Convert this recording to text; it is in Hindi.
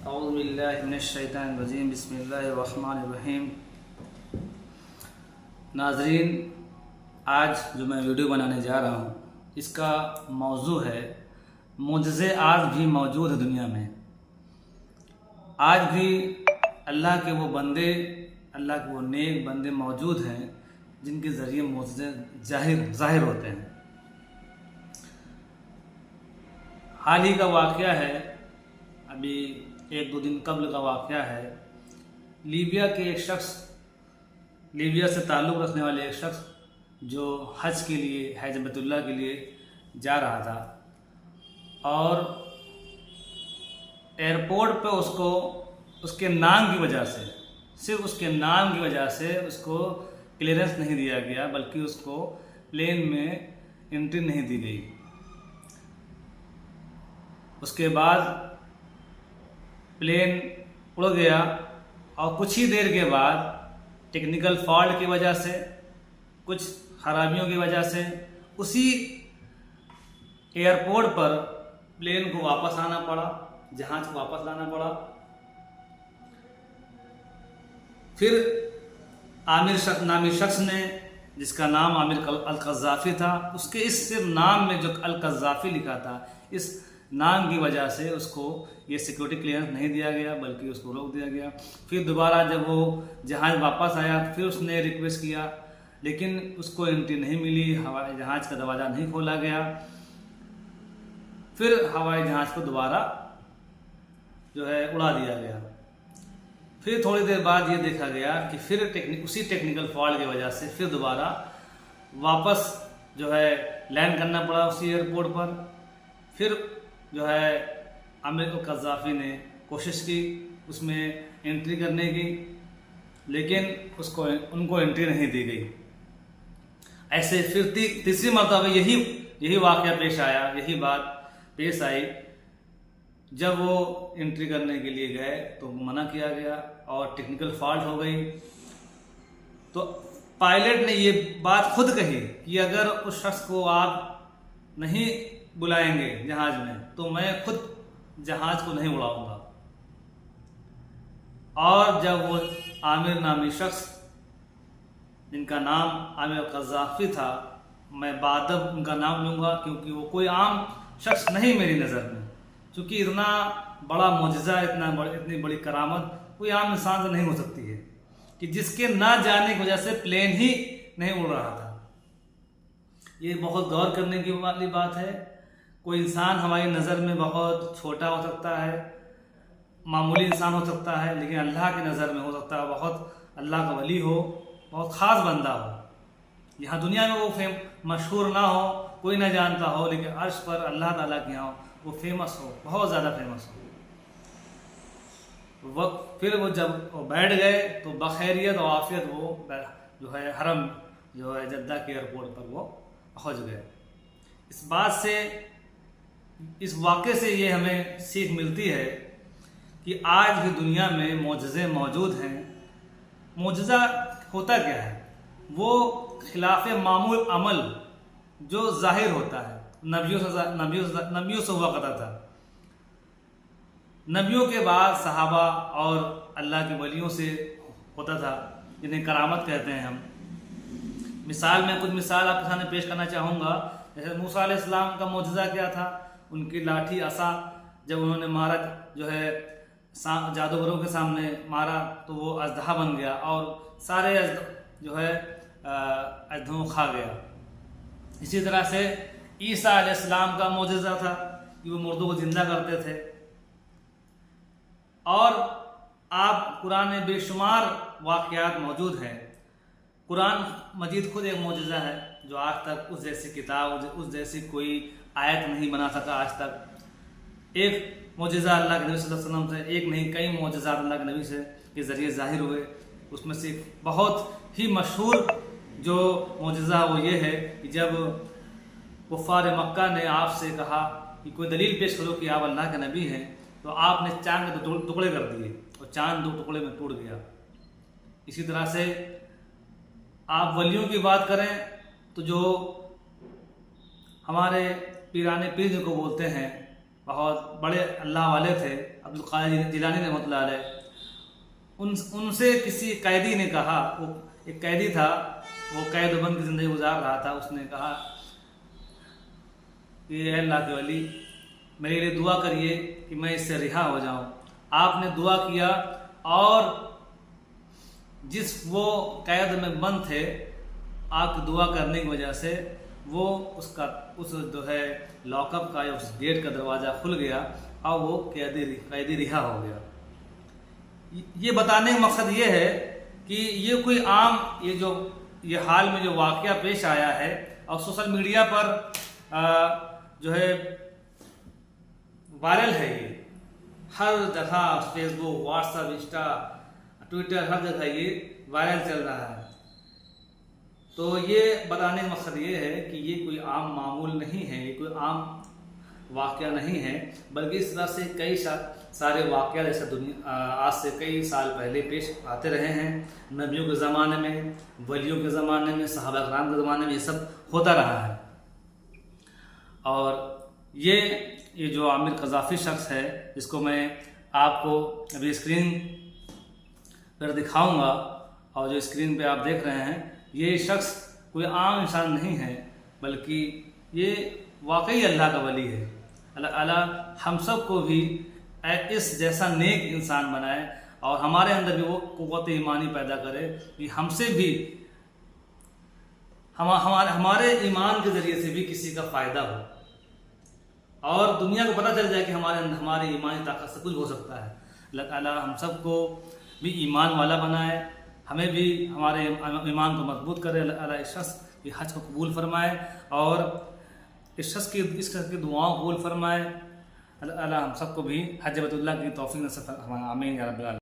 औज़ुबिल्लाहिमिनश्शैतानिर्रजीम बिस्मिल्लाहिर्रहमानिर्रहीम। नाज़रीन, आज जो मैं वीडियो बनाने जा रहा हूँ इसका मौजू है मुझसे आज भी मौजूद है दुनिया में। आज भी अल्लाह के वो बंदे, अल्लाह के वो नेक बंदे मौजूद हैं जिनके ज़रिए मुझसे ज़ाहिर होते हैं। हाल ही का वाक़या है, अभी 1-2 दिन कबल का वाक़या है। लीबिया के एक शख्स, लीबिया से ताल्लुक़ रखने वाले एक शख्स जो हज के लिए, हज बैतुल्लाह के लिए जा रहा था और एयरपोर्ट पे उसको उसके नाम की वजह से, सिर्फ उसके नाम की वजह से उसको क्लियरेंस नहीं दिया गया, बल्कि उसको प्लेन में एंट्री नहीं दी गई। उसके बाद प्लेन उड़ गया और कुछ ही देर के बाद टेक्निकल फॉल्ट की वजह से, कुछ खराबियों की वजह से उसी एयरपोर्ट पर प्लेन को वापस आना पड़ा, जहाज को वापस लाना पड़ा। फिर नामी शख्स ने, जिसका नाम आमिर अल-कज़्ज़ाफ़ी था, उसके इस सिर्फ नाम में जो अल-कज़्ज़ाफ़ी लिखा था, इस नाम की वजह से उसको ये सिक्योरिटी क्लियरेंस नहीं दिया गया, बल्कि उसको रोक दिया गया। फिर दोबारा जब वो जहाज़ वापस आया, फिर उसने रिक्वेस्ट किया, लेकिन उसको एंट्री नहीं मिली, हवाई जहाज़ का दरवाज़ा नहीं खोला गया। फिर हवाई जहाज़ को दोबारा जो है उड़ा दिया गया। फिर थोड़ी देर बाद ये देखा गया कि फिर उसी टेक्निकल फॉल्ट की वजह से फिर दोबारा वापस जो है लैंड करना पड़ा उसी एयरपोर्ट पर। फिर जो है आमिर अल-कज़्ज़ाफ़ी ने कोशिश की उसमें एंट्री करने की, लेकिन उनको एंट्री नहीं दी गई। ऐसे फिर तीसरी मरतबा यही वाक़या पेश आया, यही बात पेश आई। जब वो एंट्री करने के लिए गए तो मना किया गया और टेक्निकल फॉल्ट हो गई। तो पायलट ने ये बात खुद कही कि अगर उस शख्स को आप नहीं बुलाएंगे जहाज में तो मैं खुद जहाज को नहीं उड़ाऊंगा। और जब वो आमिर नामी शख्स, जिनका नाम आमिर अल-कज़्ज़ाफ़ी था, मैं बादब उनका नाम लूँगा क्योंकि वो कोई आम शख्स नहीं मेरी नज़र में, क्योंकि इतना बड़ा मुअजिज़ा, इतनी बड़ी करामत कोई आम इंसान से नहीं हो सकती है कि जिसके ना जाने की वजह से प्लेन ही नहीं उड़ रहा था। ये बहुत गौर करने की वाली बात है। कोई इंसान हमारी नज़र में बहुत छोटा हो सकता है, मामूली इंसान हो सकता है, लेकिन अल्लाह की नज़र में हो सकता है बहुत अल्लाह का वली हो, बहुत ख़ास बंदा हो। यहाँ दुनिया में वो मशहूर ना हो, कोई ना जानता हो, लेकिन अर्श पर अल्लाह ताला के यहाँ वो फेमस हो, बहुत ज़्यादा फेमस हो। फिर वो जब वो बैठ गए तो बखैरियत और आफियत वो जो है हरम जो है जद्दा के एयरपोर्ट पर वो पहुँच गए। इस बात से, इस वाक़े से ये हमें सीख मिलती है कि आज भी दुनिया में मौजज़े मौजूद हैं। मौजज़ा होता क्या है? वो खिलाफ मामूल अमल जो ज़ाहिर होता है, नबियों से हुआ करता था। नबियों के बाद सहाबा और अल्लाह के वलियों से होता था, जिन्हें करामत कहते हैं हम। मैं कुछ मिसाल आपके सामने पेश करना चाहूँगा। जैसे मूसा अलैहिस्सलाम का मौजज़ा क्या था? उनकी लाठी असा जब उन्होंने मारा, जो है जादूगरों के सामने मारा, तो वो अजदहा बन गया और सारे जो है अजदहों को खा गया। इसी तरह से ईसा अलैहिस्सलाम का मौजज़ा था कि वो मुर्दों को जिंदा करते थे। और आप कुरान में बेशुमार वाक़यात मौजूद हैं। कुरान मजीद खुद एक मौजज़ा है जो आज तक उस जैसी किताब, उस जैसी कोई आयत नहीं बना सका आज तक। एक मौजज़ा अल्लाह के नबी सल्लल्लाहु अलैहि वसल्लम से, एक नहीं कई मौजज़ात अल्लाह के नबी से के ज़रिए ज़ाहिर हुए। उसमें से बहुत ही मशहूर जो मौजज़ा वो ये है कि जब कुफ़ार मक्का ने आपसे कहा कि कोई दलील पेश करो कि आप अल्लाह के नबी हैं, तो आपने चांद के 2 टुकड़े कर दिए और चांद 2 टुकड़े में टूट गया। इसी तरह से आप वलियों की बात करें तो जो हमारे पीराने पीर को बोलते हैं, बहुत बड़े अल्लाह वाले थे, अब्दुल कादिर जिलानी रहमतुल्लाह अलैह। उनसे किसी कैदी ने कहा, वो एक कैदी था, वो कैद बंद की ज़िंदगी गुजार रहा था, उसने कहा कि अल्लाह के वली मेरे लिए दुआ करिए कि मैं इससे रिहा हो जाऊं। आपने दुआ किया और जिस वो कैद में बंद थे, आपकी दुआ करने की वजह से वो उस जो है लॉकअप का या उस गेट का दरवाज़ा खुल गया और वो कैदी रिहा हो गया। ये बताने का मकसद ये है कि ये कोई आम ये हाल में जो वाक़या पेश आया है और सोशल मीडिया पर जो है वायरल है, ये हर जगह फेसबुक, व्हाट्सएप, इंस्टा, ट्विटर, हर जगह ये वायरल चल रहा है। तो ये बताने का मकसद ये है कि ये कोई आम मामूल नहीं है, ये कोई आम वाक़या नहीं है, बल्कि इस तरह से कई सारे वाक़या जैसे दुनिया आज से कई साल पहले पेश आते रहे हैं। नबियों के ज़माने में, वलियों के ज़माने में, सहाबा किराम के ज़माने में ये सब होता रहा है। और ये जो आमिर क़ज़ाफ़ी शख्स है, जिसको मैं आपको अभी स्क्रीन पर दिखाऊंगा और जो स्क्रीन पे आप देख रहे हैं, ये शख्स कोई आम इंसान नहीं है, बल्कि ये वाकई अल्लाह का वली है। अल्लाह हम सब को भी इस जैसा नेक इंसान बनाए और हमारे अंदर भी वो क़ुव्वत ईमानी पैदा करे कि हमसे भी हमारे ईमान के ज़रिए से भी किसी का फ़ायदा हो और दुनिया को पता चल जाए कि हमारे ईमानी ताकत से कुछ हो सकता है। अल्लाह ताला हम सब को भी ईमान वाला बनाए, हमें भी हमारे ईमान को मजबूत करे। अल्लाह इस शख्स की हज को कबूल फरमाए और इस शख्स की दुआओं कबूल फरमाए। अल्लाह हम सबको भी हज बैतुल्लाह की तौफीक नसीब फरमाए। आमीन या रब्बल आलमीन।